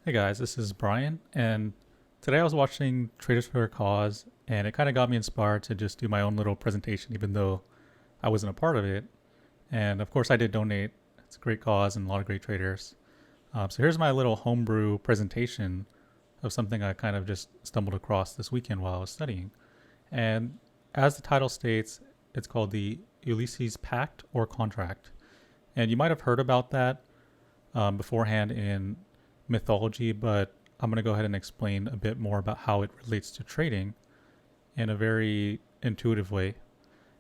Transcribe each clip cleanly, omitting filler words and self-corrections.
Hey guys, this is Brian, and today I was watching Traders for a Cause, and it kind of got me inspired to just do my own little presentation, even though I wasn't a part of it. And of course, I did donate. It's a great cause and a lot of great traders. So here's my little homebrew presentation of something I kind of just stumbled across this weekend while I was studying. And as the title states, it's called the Ulysses Pact or Contract. And you might have heard about that beforehand in mythology, but I'm going to go ahead and explain a bit more about how it relates to trading in a very intuitive way.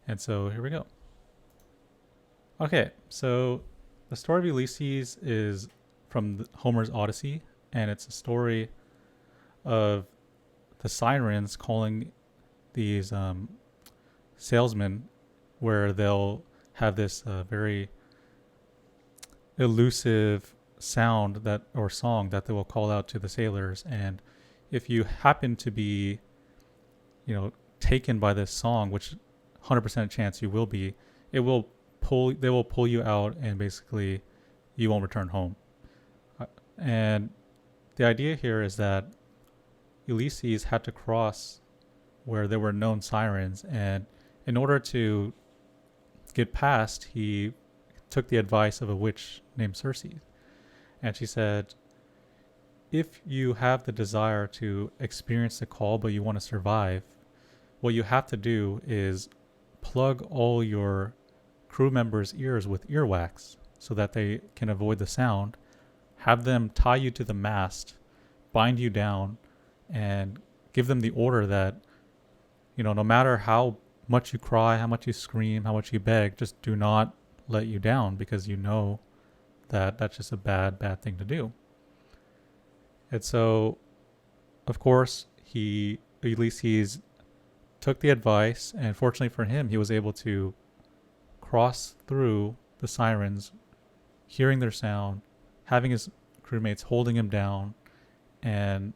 And so here we go. Okay, so the story of Ulysses is from Homer's Odyssey, and it's a story of the sirens calling these salesmen, where they'll have this very elusive sound that or song that they will call out to the sailors, and if you happen to be taken by this song, which 100% chance you will be, it will they will pull you out, and basically you won't return home. And the idea here is that Ulysses had to cross where there were known sirens, and in order to get past, he took the advice of a witch named Circe. And she said, if you have the desire to experience the call but you want to survive, what you have to do is plug all your crew members' ears with earwax so that they can avoid the sound, have them tie you to the mast, bind you down, and give them the order that, no matter how much you cry, how much you scream, how much you beg, just do not let you down, because that that's just a bad thing to do. And so, of course, Ulysses took the advice, and fortunately for him, he was able to cross through the sirens, hearing their sound, having his crewmates holding him down, and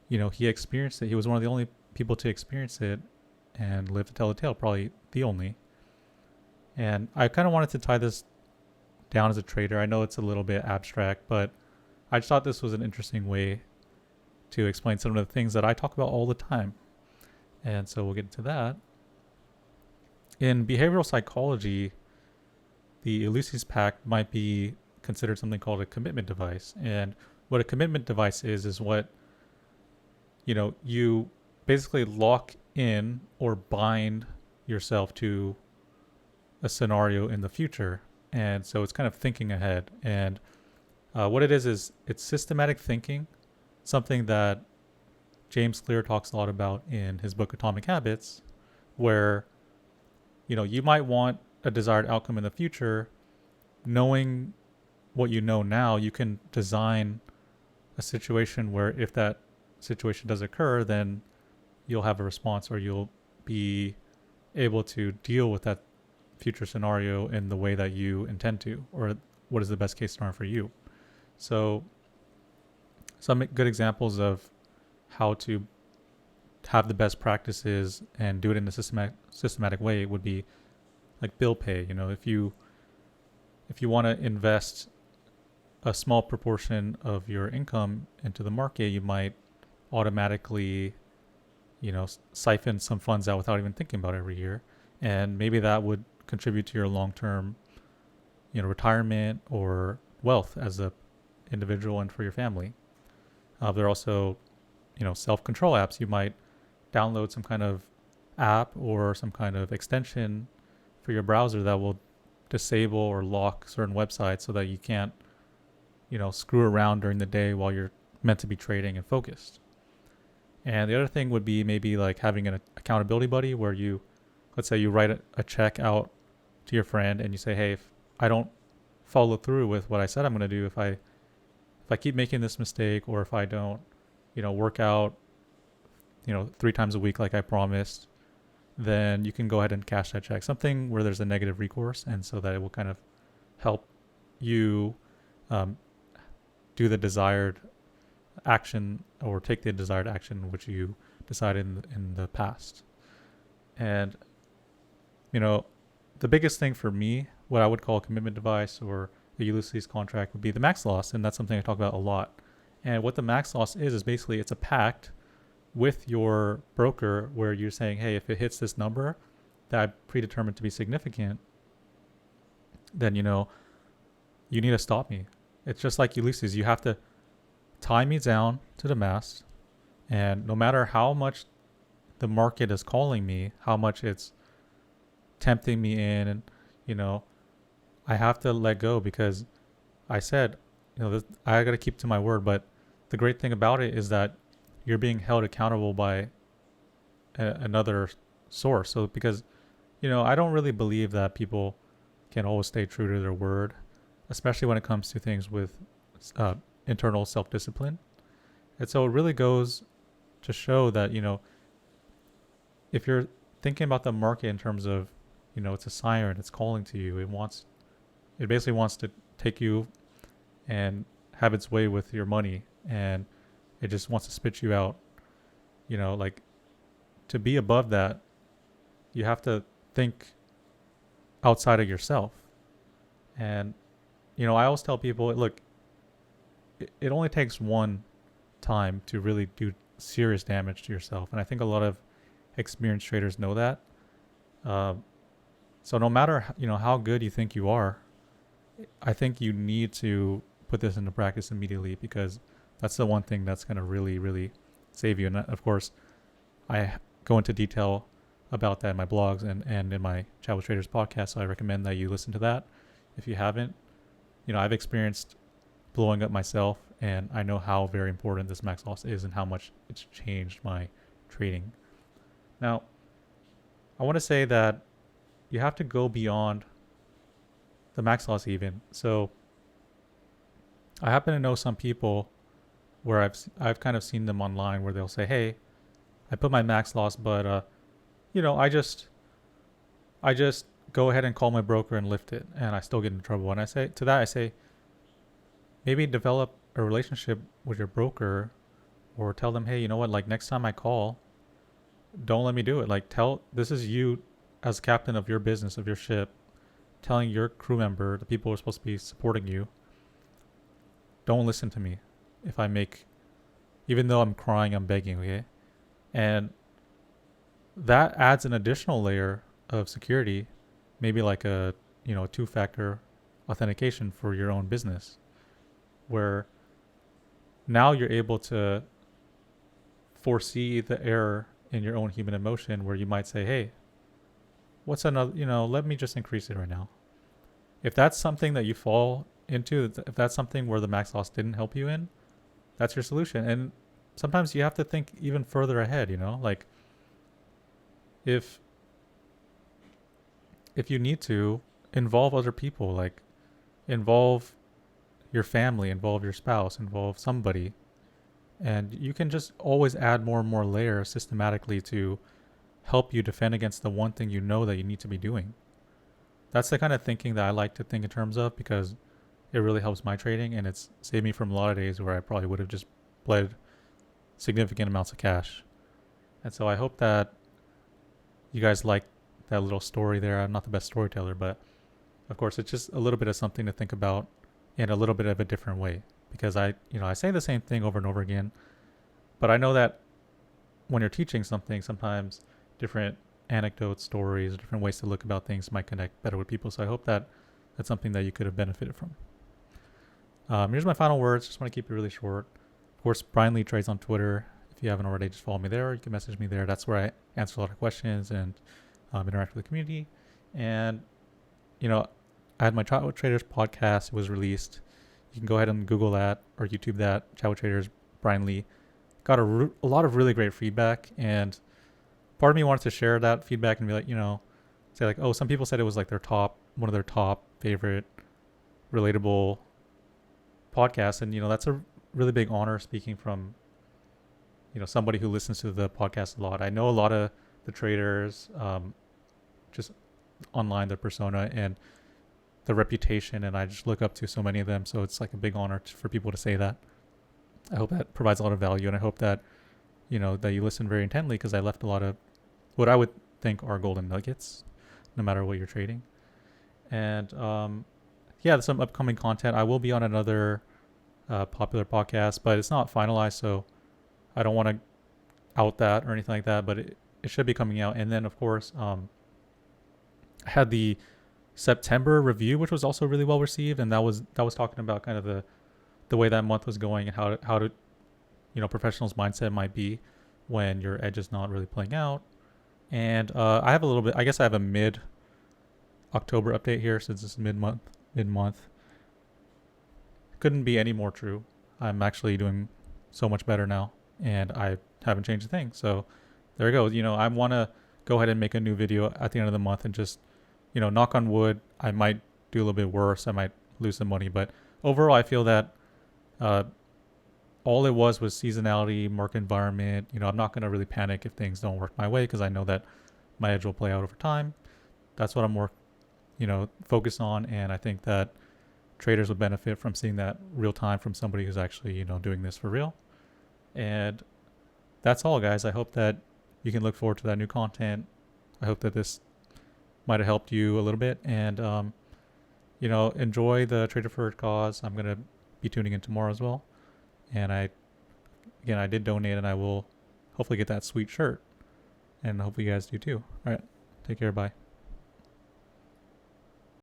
he experienced it. He was one of the only people to experience it and live to tell the tale, probably the only. And I kind of wanted to tie this down as a trader. I know it's a little bit abstract, but I just thought this was an interesting way to explain some of the things that I talk about all the time. And so we'll get into that. In behavioral psychology, the Ulysses Pact might be considered something called a commitment device. And what a commitment device is what, you basically lock in or bind yourself to a scenario in the future. And so it's kind of thinking ahead. And what it is it's systematic thinking, something that James Clear talks a lot about in his book Atomic Habits, where you might want a desired outcome in the future. Knowing what you know now, you can design a situation where if that situation does occur, then you'll have a response, or you'll be able to deal with that future scenario in the way that you intend to, or what is the best case scenario for you. So some good examples of how to have the best practices and do it in a systematic way would be like bill pay. If you want to invest a small proportion of your income into the market, you might automatically siphon some funds out without even thinking about it every year, and maybe that would contribute to your long-term retirement or wealth as a individual and for your family. There are also self-control apps. You might download some kind of app or some kind of extension for your browser that will disable or lock certain websites so that you can't screw around during the day while you're meant to be trading and focused. And the other thing would be maybe like having an accountability buddy, where let's say you write a check out to your friend and you say, hey, if I don't follow through with what I said I'm going to do, if I keep making this mistake, or if I don't work out 3 times a week like I promised, then you can go ahead and cash that check. Something where there's a negative recourse, and so that it will kind of help you do the desired action, or take the desired action which you decided in the past. And the biggest thing for me, what I would call a commitment device or a Ulysses contract, would be the max loss, and that's something I talk about a lot. And what the max loss is basically it's a pact with your broker where you're saying, hey, if it hits this number that I predetermined to be significant, then you need to stop me. It's just like Ulysses. You have to tie me down to the mast, and no matter how much the market is calling me, how much it's tempting me in, and I have to let go because I said, I got to keep to my word. But the great thing about it is that you're being held accountable by another source. So because I don't really believe that people can always stay true to their word, especially when it comes to things with internal self-discipline. And so it really goes to show that if you're thinking about the market in terms of it's a siren, it's calling to you, it basically wants to take you and have its way with your money, and it just wants to spit you out. Like, to be above that, you have to think outside of yourself. And I always tell people, look, it only takes one time to really do serious damage to yourself, and I think a lot of experienced traders know that. So no matter how good you think you are, I think you need to put this into practice immediately, because that's the one thing that's going to really, really save you. And of course, I go into detail about that in my blogs and in my Chat with Traders podcast. So I recommend that you listen to that if you haven't. I've experienced blowing up myself, and I know how very important this max loss is and how much it's changed my trading. Now, I want to say that you have to go beyond the max loss even. So I happen to know some people where I've kind of seen them online where they'll say, hey, I put my max loss, but I just go ahead and call my broker and lift it, and I still get in trouble. And I say maybe develop a relationship with your broker, or tell them, hey, you know what, like, next time I call, don't let me do it. Like, this is you as captain of your business, of your ship, telling your crew member, the people who are supposed to be supporting you, don't listen to me if even though I'm crying, I'm begging, okay? And that adds an additional layer of security, maybe like a two-factor authentication for your own business, where now you're able to foresee the error in your own human emotion, where you might say, hey, what's another, let me just increase it right now. If that's something that you fall into, if that's something where the max loss didn't help you in, that's your solution. And sometimes you have to think even further ahead, like, if you need to, involve other people, like involve your family, involve your spouse, involve somebody, and you can just always add more and more layers systematically to help you defend against the one thing that you need to be doing. That's the kind of thinking that I like to think in terms of, because it really helps my trading, and it's saved me from a lot of days where I probably would have just bled significant amounts of cash. And so I hope that you guys like that little story there. I'm not the best storyteller, but of course it's just a little bit of something to think about in a little bit of a different way, because I say the same thing over and over again, but I know that when you're teaching something, sometimes different anecdotes, stories, different ways to look about things might connect better with people. So I hope that that's something that you could have benefited from. Here's my final words. Just want to keep it really short. Of course, Brian Lee Trades on Twitter. If you haven't already, just follow me there. You can message me there. That's where I answer a lot of questions and interact with the community. And, I had my Chat with Traders podcast. It was released. You can go ahead and Google that or YouTube that. Chat with Traders, Brian Lee. Got a lot of really great feedback. And part of me wanted to share that feedback and be like, say like, oh, some people said it was like one of their top favorite relatable podcasts. And, that's a really big honor speaking from, somebody who listens to the podcast a lot. I know a lot of the traders, just online, their persona and the reputation, and I just look up to so many of them. So it's like a big honor for people to say that. I hope that provides a lot of value, and I hope that, that you listen very intently, because I left a lot of what I would think are golden nuggets, no matter what you're trading. And, some upcoming content. I will be on another popular podcast, but it's not finalized, so I don't want to out that or anything like that. But it should be coming out. And then of course, I had the September review, which was also really well received, and that was talking about kind of the way that month was going and how to professionals' mindset might be when your edge is not really playing out. And I have a little bit. I guess I have a mid October update here since it's mid month. Couldn't be any more true. I'm actually doing so much better now, and I haven't changed a thing. So there it goes. I want to go ahead and make a new video at the end of the month and just, knock on wood. I might do a little bit worse. I might lose some money, but overall, I feel that all it was seasonality, market environment. I'm not going to really panic if things don't work my way because I know that my edge will play out over time. That's what I'm more, focused on, and I think that traders would benefit from seeing that real time from somebody who's actually, doing this for real. And that's all, guys. I hope that you can look forward to that new content. I hope that this might have helped you a little bit, and enjoy the Trader First cause. I'm gonna be tuning in tomorrow as well, and I did donate, and I will hopefully get that sweet shirt, and hopefully you guys do too. All right, take care, bye.